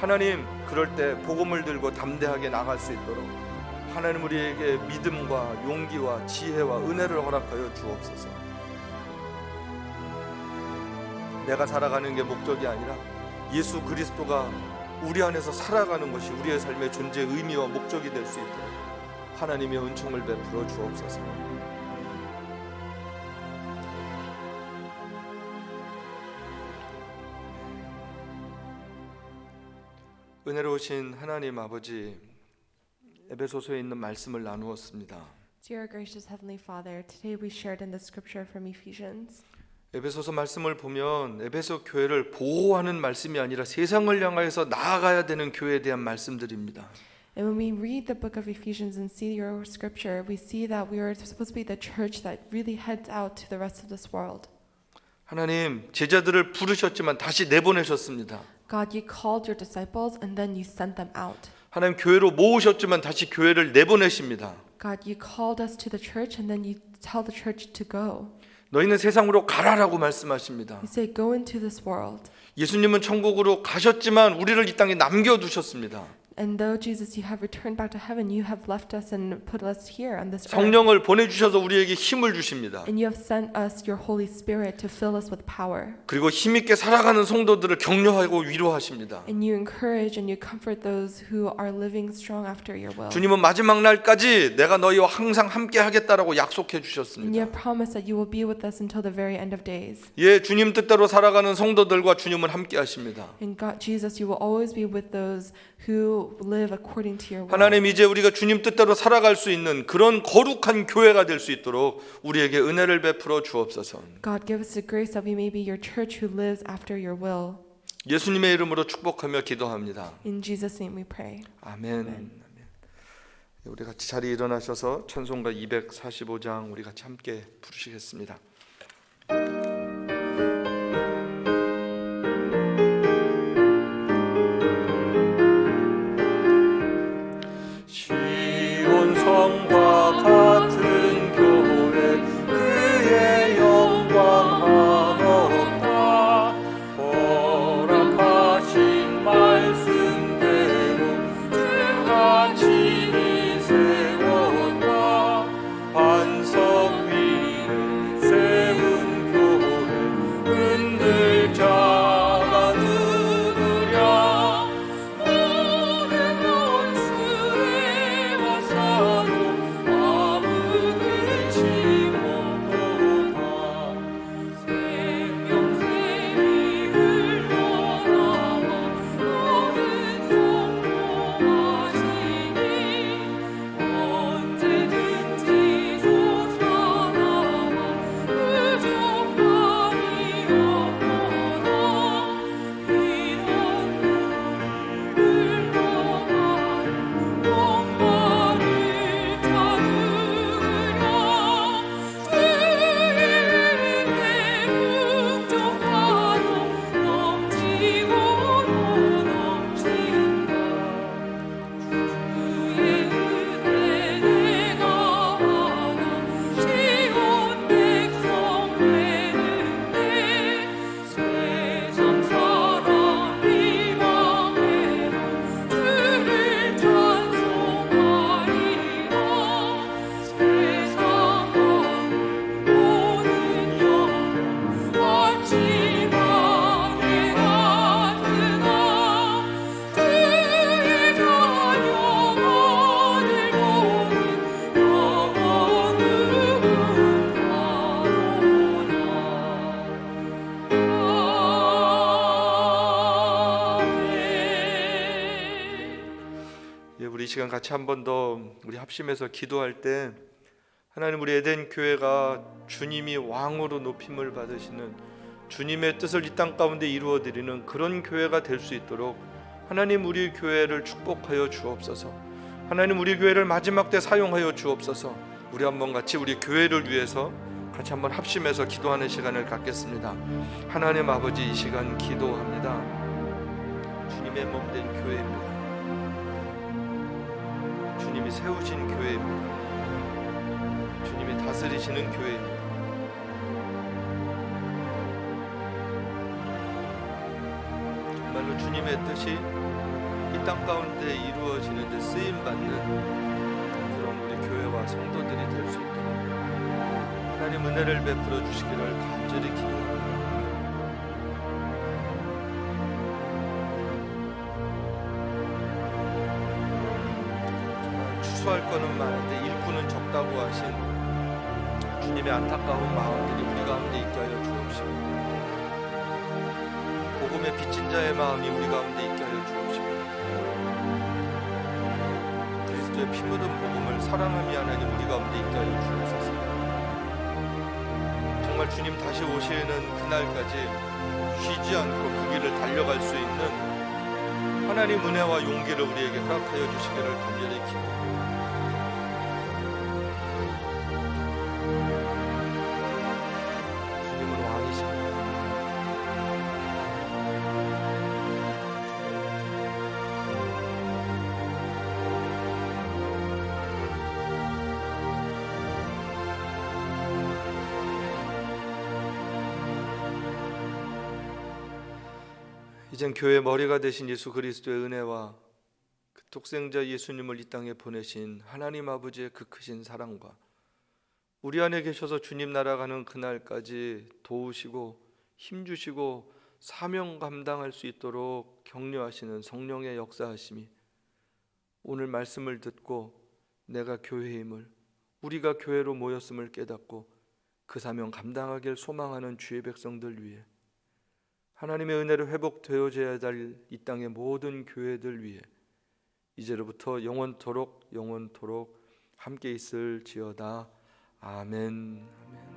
하나님, 그럴 때 복음을 들고 담대하게 나갈 수 있도록 하나님 우리에게 믿음과 용기와 지혜와 은혜를 허락하여 주옵소서. 내가 살아가는 게 목적이 아니라 예수 그리스도가 우리 안에서 살아가는 것이 우리의 삶의 존재의 의미와 목적이 될 수 있도록 하나님의 은총을 베풀어 주옵소서. 은혜로우신 하나님 아버지, 에베소서에 있는 말씀을 나누었습니다. Dear gracious Heavenly Father, today we shared in the scripture from Ephesians. 에베소서 말씀을 보면 에베소 교회를 보호하는 말씀이 아니라 세상을 향하여서 나아가야 되는 교회에 대한 말씀들입니다. And when we read the book of Ephesians and see your scripture, we see that we are supposed to be the church that really heads out to the rest of this world. 하나님, 제자들을 부르셨지만 다시 내보내셨습니다. God, you called your disciples and then you sent them out. 하나님, 교회로 모으셨지만 다시 교회를 내보내십니다. God, you called us to the church and then you tell the church to go. 너희는 세상으로 가라라고 말씀하십니다. You say, go into this world. 예수님은 천국으로 가셨지만 우리를 이 땅에 남겨두셨습니다. And though Jesus, you have returned back to heaven, you have left us and put us here on this earth. 성령을 보내주셔서 우리에게 힘을 주십니다. And you have sent us your Holy Spirit to fill us with power. 그리고 힘있게 살아가는 성도들을 격려하고 위로하십니다. And you encourage and you comfort those who are living strong after your will. 주님은 마지막 날까지 내가 너희와 항상 함께 하겠다라고 약속해 And you 주셨습니다. have promised that you will be with us until the very end of days. 예, 주님 뜻대로 살아가는 성도들과 주님은 함께 하십니다. And God, Jesus, you will always be with those who live according to your will. 하나님, 이제 우리가 주님 뜻대로 살아갈 수 있는 그런 거룩한 교회가 될 수 있도록 우리에게 은혜를 베풀어 주옵소서. God, give us the grace that we may be your church who lives after your will. 예수님의 이름으로 축복하며 기도합니다. In Jesus' name we pray. 아멘. 우리 같이 자리에 일어나셔서 찬송가 245장 우리 같이 함께 부르시겠습니다. 시온성과 같은 교회 그의 영광 하옵다. 허락하신 말씀대로 주가 친히 세웠다. 반석 위에 세운 교회 흔들 자가 누구랴. 모든 원수의 화사로 아무를 치고도다. 생명샘이 흘러나와 모든 성공하시니 예, 우리 이 시간 같이 한 번 더 우리 합심해서 기도할 때 하나님, 우리 에덴 교회가 주님이 왕으로 높임을 받으시는 주님의 뜻을 이 땅 가운데 이루어 드리는 그런 교회가 될 수 있도록 하나님, 우리 교회를 축복하여 주옵소서. 하나님, 우리 교회를 마지막 때 사용하여 주옵소서. 우리 한번 같이 우리 교회를 위해서 같이 한번 합심해서 기도하는 시간을 갖겠습니다. 하나님 아버지, 이 시간 기도합니다. 주님의 몸 된 교회입니다. 주님이 세우신 교회입니다. 주님이 다스리시는 교회입니다. 정말로 주님의 뜻이 이 땅 가운데 이루어지는 데 쓰임받는 그런 우리 교회와 성도들이 될 수 있도록 하나님 은혜를 베풀어 주시기를 간절히 기도합니다. 추수할 거는 많은데 일꾼은 적다고 하신 주님의 안타까운 마음들이 우리 가운데 있게 하여 주옵시고, 복음의 빚진 자의 마음이 우리 가운데 있게 하여 주옵시고, 그리스도의 피 묻은 복음을 사랑하며 하나님 우리 가운데 있게 하여 주옵소서. 정말 주님 다시 오시는 그날까지 쉬지 않고 그 길을 달려갈 수 있는 하나님 은혜와 용기를 우리에게 허락하여 주시기를 간절히 기도합니다. 주님은 왕이십니다. 이젠 교회의 머리가 되신 예수 그리스도의 은혜와 그 독생자 예수님을 이 땅에 보내신 하나님 아버지의 그 크신 사랑과 우리 안에 계셔서 주님 날아가는 그날까지 도우시고 힘주시고 사명 감당할 수 있도록 격려하시는 성령의 역사하심이 오늘 말씀을 듣고 내가 교회임을, 우리가 교회로 모였음을 깨닫고 그 사명 감당하길 소망하는 주의 백성들 위해, 하나님의 은혜로 회복되어져야 될 이 땅의 모든 교회들 위해 이제로부터 영원토록 함께 있을지어다. 아멘. 아멘.